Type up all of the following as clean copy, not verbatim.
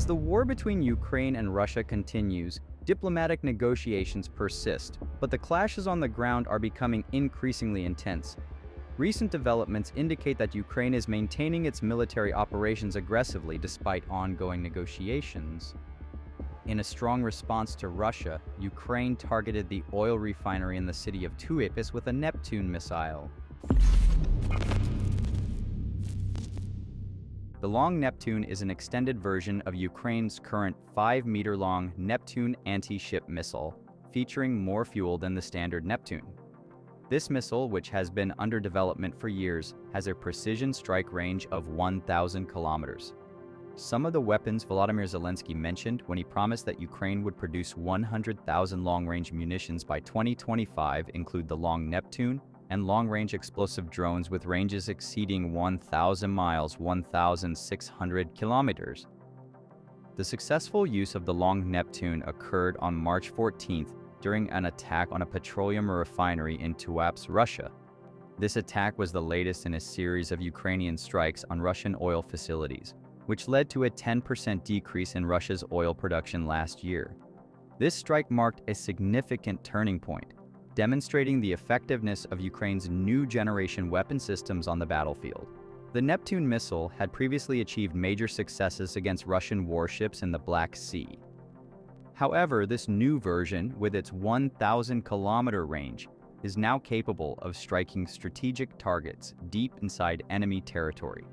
As the war between Ukraine and Russia continues, diplomatic negotiations persist, but the clashes on the ground are becoming increasingly intense. Recent developments indicate that Ukraine is maintaining its military operations aggressively despite ongoing negotiations. In a strong response to Russia, Ukraine targeted the oil refinery in the city of Tuapse with a Neptune missile. The long Neptune is an extended version of Ukraine's current 5-meter-long Neptune anti-ship missile, featuring more fuel than the standard Neptune. This missile, which has been under development for years, has a precision strike range of 1,000 kilometers. Some of the weapons Volodymyr Zelensky mentioned when he promised that Ukraine would produce 100,000 long-range munitions by 2025 include the long Neptune and long-range explosive drones with ranges exceeding 1,000 miles, 1,600 kilometers. The successful use of the long Neptune occurred on March 14th during an attack on a petroleum refinery in Tuapse, Russia. This attack was the latest in a series of Ukrainian strikes on Russian oil facilities, which led to a 10% decrease in Russia's oil production last year. This strike marked a significant turning point, demonstrating the effectiveness of Ukraine's new generation weapon systems on the battlefield. The Neptune missile had previously achieved major successes against Russian warships in the Black Sea. However, this new version, with its 1,000-kilometer range, is now capable of striking strategic targets deep inside enemy territory.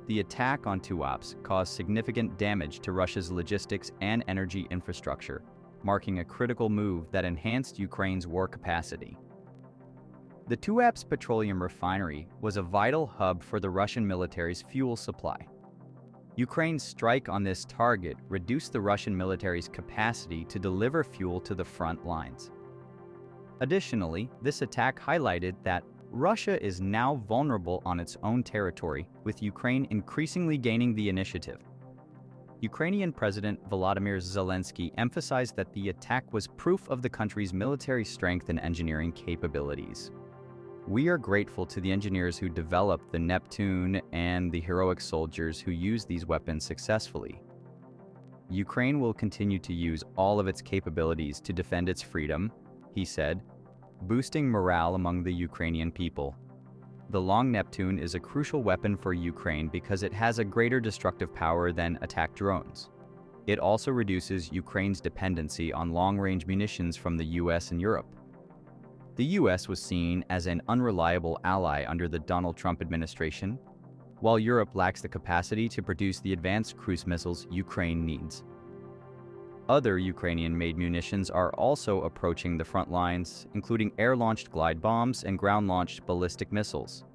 The attack on Tuapse caused significant damage to Russia's logistics and energy infrastructure, marking a critical move that enhanced Ukraine's war capacity. The Tuapse petroleum refinery was a vital hub for the Russian military's fuel supply. Ukraine's strike on this target reduced the Russian military's capacity to deliver fuel to the front lines. Additionally, this attack highlighted that Russia is now vulnerable on its own territory, with Ukraine increasingly gaining the initiative. Ukrainian President Volodymyr Zelensky emphasized that the attack was proof of the country's military strength and engineering capabilities. "We are grateful to the engineers who developed the Neptune and the heroic soldiers who used these weapons successfully. Ukraine will continue to use all of its capabilities to defend its freedom," he said, boosting morale among the Ukrainian people. The long Neptune is a crucial weapon for Ukraine because it has a greater destructive power than attack drones. It also reduces Ukraine's dependency on long-range munitions from the US and Europe. The US was seen as an unreliable ally under the Donald Trump administration, while Europe lacks the capacity to produce the advanced cruise missiles Ukraine needs. Other Ukrainian-made munitions are also approaching the front lines, including air-launched glide bombs and ground-launched ballistic missiles.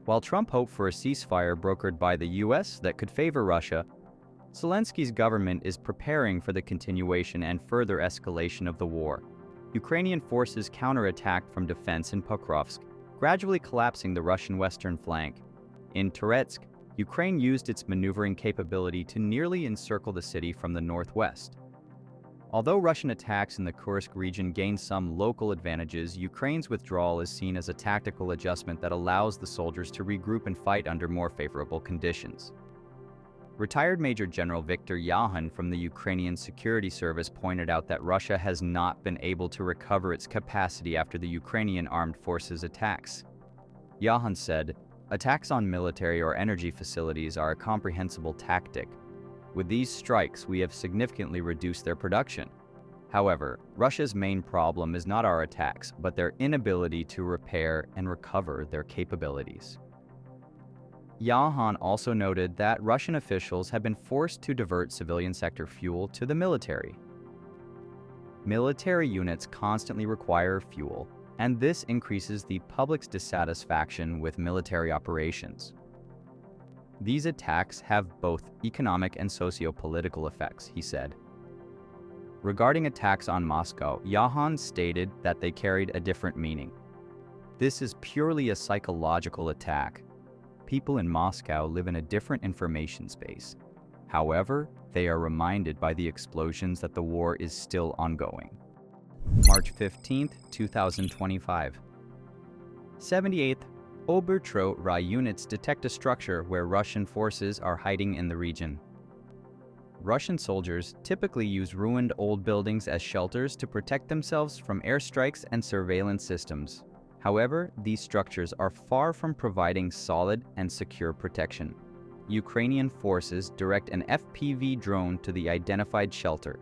While Trump hoped for a ceasefire brokered by the US that could favor Russia, Zelensky's government is preparing for the continuation and further escalation of the war. Ukrainian forces counterattacked from defense in Pokrovsk, gradually collapsing the Russian western flank. In Donetsk, Ukraine used its maneuvering capability to nearly encircle the city from the northwest. Although Russian attacks in the Kursk region gained some local advantages, Ukraine's withdrawal is seen as a tactical adjustment that allows the soldiers to regroup and fight under more favorable conditions. Retired Major General Viktor Yahan from the Ukrainian Security Service pointed out that Russia has not been able to recover its capacity after the Ukrainian armed forces' attacks. Yahan said, "Attacks on military or energy facilities are a comprehensible tactic. With these strikes, we have significantly reduced their production. However, Russia's main problem is not our attacks, but their inability to repair and recover their capabilities." Yahan also noted that Russian officials have been forced to divert civilian sector fuel to the military. Military units constantly require fuel, and this increases the public's dissatisfaction with military operations. These attacks have both economic and socio-political effects, he said. Regarding attacks on Moscow, Yahan stated that they carried a different meaning. "This is purely a psychological attack. People in Moscow live in a different information space. However, they are reminded by the explosions that the war is still ongoing." March 15, 2025. 78th Obertrot Rai units detect a structure where Russian forces are hiding in the region. Russian soldiers typically use ruined old buildings as shelters to protect themselves from airstrikes and surveillance systems. However, these structures are far from providing solid and secure protection. Ukrainian forces direct an FPV drone to the identified shelter.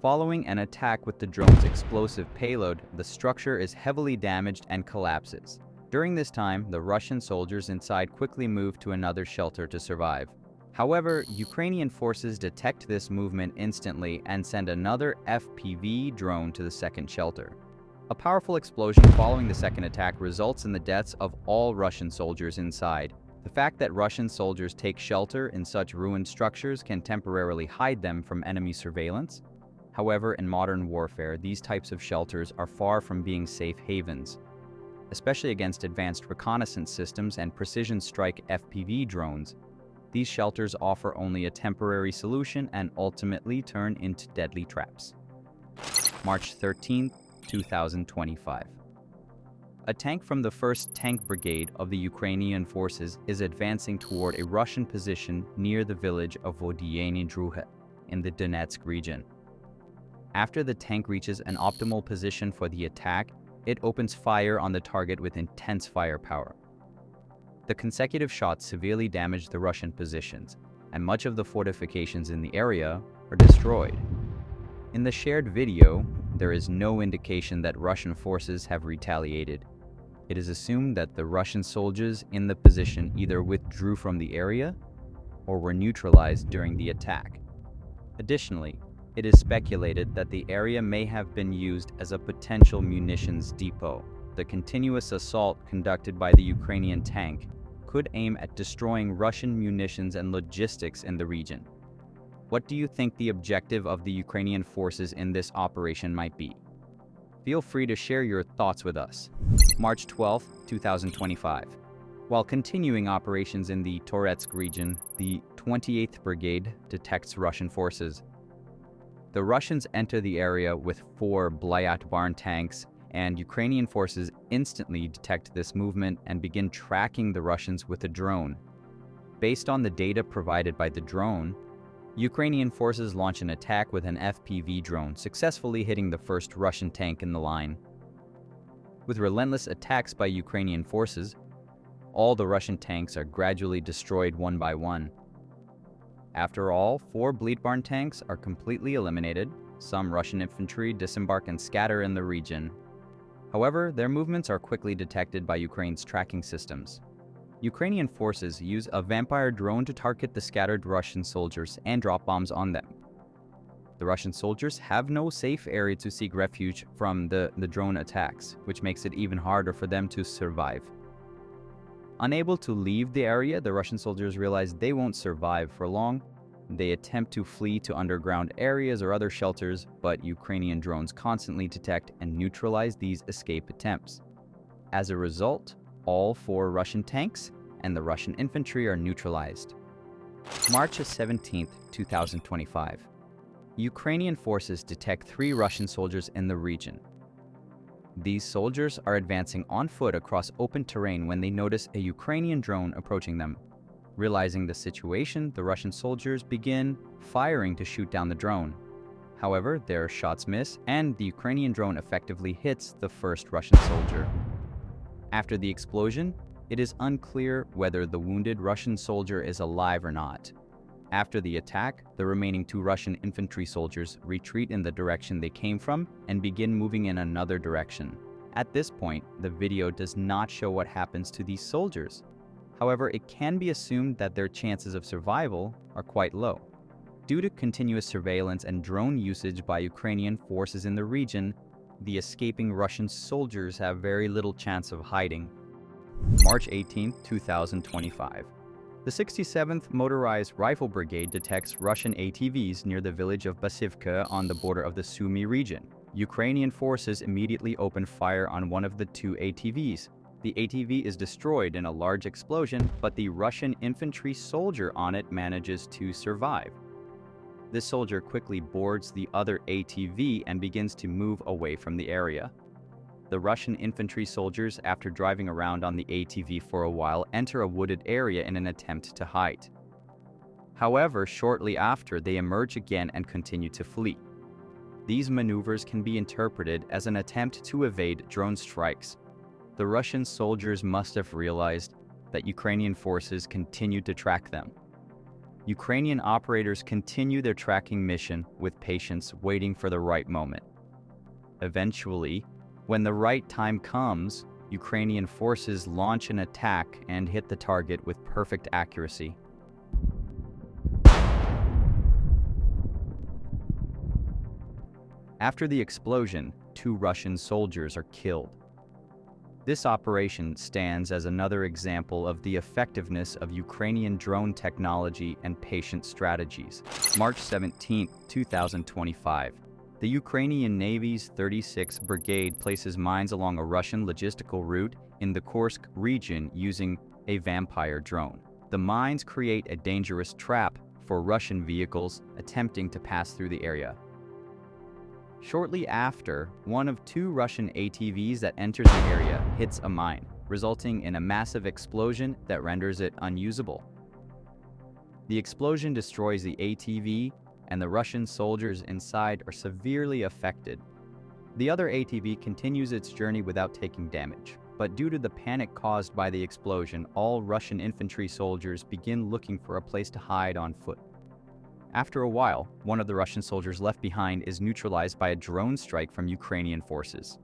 Following an attack with the drone's explosive payload, the structure is heavily damaged and collapses. During this time, the Russian soldiers inside quickly move to another shelter to survive. However, Ukrainian forces detect this movement instantly and send another FPV drone to the second shelter. A powerful explosion following the second attack results in the deaths of all Russian soldiers inside. The fact that Russian soldiers take shelter in such ruined structures can temporarily hide them from enemy surveillance. However, in modern warfare, these types of shelters are far from being safe havens. Especially against advanced reconnaissance systems and precision strike FPV drones, these shelters offer only a temporary solution and ultimately turn into deadly traps. March 13, 2025. A tank from the 1st Tank Brigade of the Ukrainian forces is advancing toward a Russian position near the village of Vodyeny Druhe in the Donetsk region. After the tank reaches an optimal position for the attack, it opens fire on the target with intense firepower. The consecutive shots severely damage the Russian positions, and much of the fortifications in the area are destroyed. In the shared video, there is no indication that Russian forces have retaliated. It is assumed that the Russian soldiers in the position either withdrew from the area or were neutralized during the attack. Additionally, it is speculated that the area may have been used as a potential munitions depot. The continuous assault conducted by the Ukrainian tank could aim at destroying Russian munitions and logistics in the region. What do you think the objective of the Ukrainian forces in this operation might be? Feel free to share your thoughts with us. March 12, 2025. While continuing operations in the Donetsk region, the 28th Brigade detects Russian forces. The Russians enter the area with 4 Blyat Barn tanks, and Ukrainian forces instantly detect this movement and begin tracking the Russians with a drone. Based on the data provided by the drone, Ukrainian forces launch an attack with an FPV drone, successfully hitting the first Russian tank in the line. With relentless attacks by Ukrainian forces, all the Russian tanks are gradually destroyed one by one. After all 4 Bleedbarn tanks are completely eliminated, some Russian infantry disembark and scatter in the region. However, their movements are quickly detected by Ukraine's tracking systems. Ukrainian forces use a Vampire drone to target the scattered Russian soldiers and drop bombs on them. The Russian soldiers have no safe area to seek refuge from the drone attacks, which makes it even harder for them to survive. Unable to leave the area, the Russian soldiers realize they won't survive for long. They attempt to flee to underground areas or other shelters, but Ukrainian drones constantly detect and neutralize these escape attempts. As a result, all 4 Russian tanks and the Russian infantry are neutralized. March 17, 2025. Ukrainian forces detect 3 Russian soldiers in the region. These soldiers are advancing on foot across open terrain when they notice a Ukrainian drone approaching them. Realizing the situation, the Russian soldiers begin firing to shoot down the drone. However, their shots miss, and the Ukrainian drone effectively hits the first Russian soldier. After the explosion, it is unclear whether the wounded Russian soldier is alive or not. After the attack, the remaining 2 Russian infantry soldiers retreat in the direction they came from and begin moving in another direction. At this point, the video does not show what happens to these soldiers. However, it can be assumed that their chances of survival are quite low. Due to continuous surveillance and drone usage by Ukrainian forces in the region, the escaping Russian soldiers have very little chance of hiding. March 18, 2025. The 67th Motorized Rifle Brigade detects Russian ATVs near the village of Basivka on the border of the Sumy region. Ukrainian forces immediately open fire on one of the 2 ATVs. The ATV is destroyed in a large explosion, but the Russian infantry soldier on it manages to survive. This soldier quickly boards the other ATV and begins to move away from the area. The Russian infantry soldiers, after driving around on the ATV for a while, enter a wooded area in an attempt to hide. However, shortly after, they emerge again and continue to flee. These maneuvers can be interpreted as an attempt to evade drone strikes. The Russian soldiers must have realized that Ukrainian forces continued to track them. Ukrainian operators continue their tracking mission with patience, waiting for the right moment. Eventually, when the right time comes, Ukrainian forces launch an attack and hit the target with perfect accuracy. After the explosion, 2 Russian soldiers are killed. This operation stands as another example of the effectiveness of Ukrainian drone technology and patient strategies. March 17, 2025. The Ukrainian Navy's 36th Brigade places mines along a Russian logistical route in the Kursk region using a Vampire drone. The mines create a dangerous trap for Russian vehicles attempting to pass through the area. Shortly after, one of 2 Russian ATVs that enters the area hits a mine, resulting in a massive explosion that renders it unusable. The explosion destroys the ATV, and the Russian soldiers inside are severely affected. The other ATV continues its journey without taking damage, but due to the panic caused by the explosion, all Russian infantry soldiers begin looking for a place to hide on foot. After a while, one of the Russian soldiers left behind is neutralized by a drone strike from Ukrainian forces.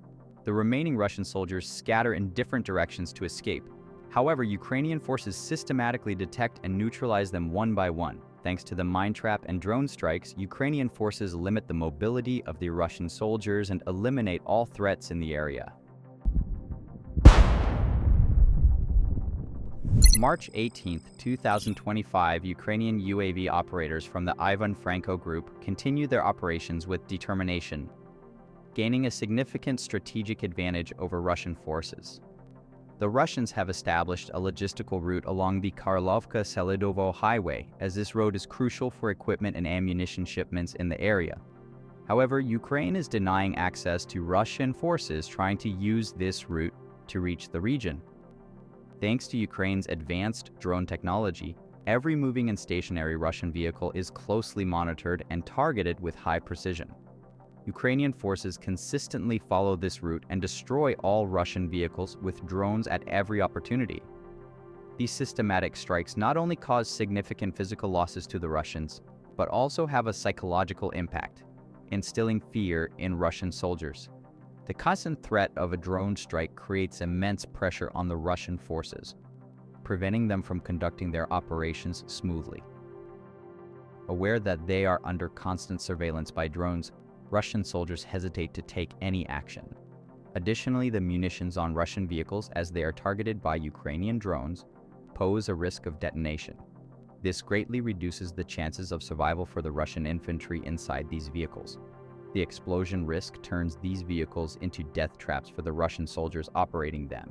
The remaining Russian soldiers scatter in different directions to escape. However, Ukrainian forces systematically detect and neutralize them one by one. Thanks to the mine trap and drone strikes, Ukrainian forces limit the mobility of the Russian soldiers and eliminate all threats in the area. March 18, 2025, Ukrainian UAV operators from the Ivan Franko Group continue their operations with determination, gaining a significant strategic advantage over Russian forces. The Russians have established a logistical route along the Karlovka-Seledovo highway, as this road is crucial for equipment and ammunition shipments in the area. However, Ukraine is denying access to Russian forces trying to use this route to reach the region. Thanks to Ukraine's advanced drone technology, every moving and stationary Russian vehicle is closely monitored and targeted with high precision. Ukrainian forces consistently follow this route and destroy all Russian vehicles with drones at every opportunity. These systematic strikes not only cause significant physical losses to the Russians, but also have a psychological impact, instilling fear in Russian soldiers. The constant threat of a drone strike creates immense pressure on the Russian forces, preventing them from conducting their operations smoothly. Aware that they are under constant surveillance by drones, Russian soldiers hesitate to take any action. Additionally, the munitions on Russian vehicles, as they are targeted by Ukrainian drones, pose a risk of detonation. This greatly reduces the chances of survival for the Russian infantry inside these vehicles. The explosion risk turns these vehicles into death traps for the Russian soldiers operating them.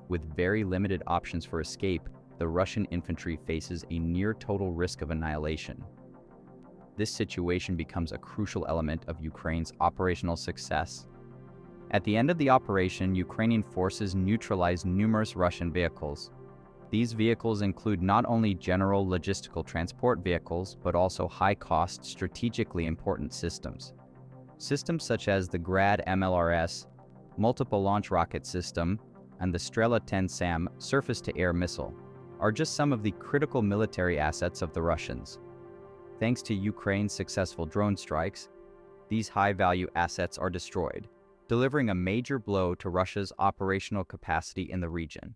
With very limited options for escape, the Russian infantry faces a near-total risk of annihilation. This situation becomes a crucial element of Ukraine's operational success. At the end of the operation, Ukrainian forces neutralize numerous Russian vehicles. These vehicles include not only general logistical transport vehicles, but also high-cost, strategically important systems. Systems such as the Grad MLRS, multiple launch rocket system, and the Strela 10 SAM surface-to-air missile are just some of the critical military assets of the Russians. Thanks to Ukraine's successful drone strikes, these high-value assets are destroyed, delivering a major blow to Russia's operational capacity in the region.